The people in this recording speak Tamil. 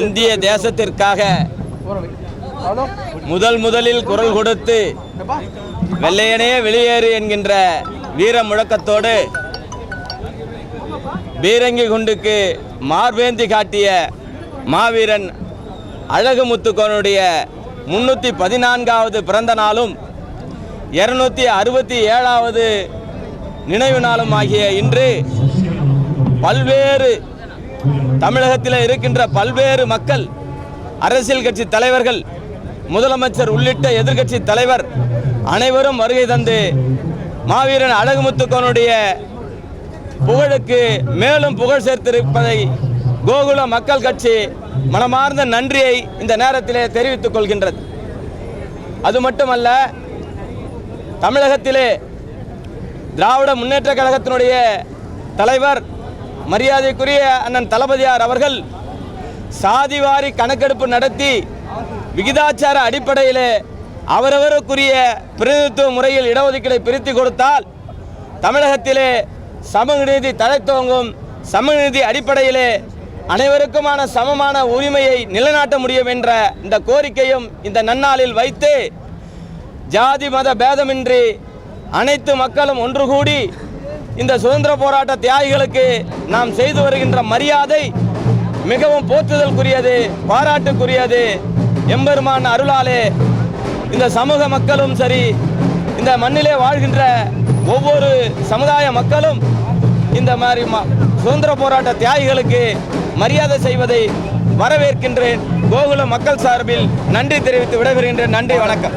இந்திய தேசத்திற்காக முதலில் குரல் கொடுத்து வெள்ளையனே வெளியேறு என்கின்ற வீர முழக்கத்தோடு பீரங்கி குண்டுக்கு மார்பேந்தி காட்டிய மாவீரன் அழகுமுத்துக்கோனுடைய 314வது பிறந்த நாளும் 267வது நினைவு நாளும் ஆகிய இன்று பல்வேறு தமிழகத்தில் இருக்கின்ற பல்வேறு மக்கள், அரசியல் கட்சி தலைவர்கள், முதலமைச்சர் உள்ளிட்ட எதிர்க்கட்சி தலைவர் அனைவரும் வருகை தந்து மாவீரன் அழகுமுத்துக்கோனுடைய புகழுக்கு மேலும் புகழ் சேர்த்திருப்பதை கோகுல மக்கள் கட்சி மனமார்ந்த நன்றியை இந்த நேரத்திலே தெரிவித்துக் கொள்கின்றது. அது மட்டுமல்ல, தமிழகத்திலே திராவிட முன்னேற்ற கழகத்தினுடைய தலைவர் மரியாதைக்குரிய அண்ணன் தளபதியார் அவர்கள் சாதிவாரி கணக்கெடுப்பு நடத்தி விகிதாச்சார அடிப்படையிலே அவரவருக்குரிய பிரதிநிதித்துவ முறையில் இடஒதுக்கீடை பிரித்து கொடுத்தால் தமிழகத்திலே சமநீதி தழைத்தோங்கும், சமநீதி அடிப்படையிலே அனைவருக்குமான சமமான உரிமையை நிலைநாட்ட முடியும் என்ற இந்த கோரிக்கையும் இந்த நன்னாளில் வைத்து ஜாதி மத பேதமின்றி அனைத்து மக்களும் ஒன்று கூடி இந்த சுதந்திர போராட்ட தியாகிகளுக்கு நாம் செய்து வருகின்ற மரியாதை மிகவும் போற்றுதலுக்குரியது, பாராட்டுக்குரியது. எம்பெருமான் அருளாலே இந்த சமூக மக்களும் சரி, இந்த மண்ணிலே வாழ்கின்ற ஒவ்வொரு சமுதாய மக்களும் இந்த மாதிரி சுதந்திர போராட்ட தியாகிகளுக்கு மரியாதை செய்வதை வரவேற்கின்றேன். கோகுல மக்கள் சார்பில் நன்றி தெரிவித்து விடைபெறுகின்றேன். நன்றி, வணக்கம்.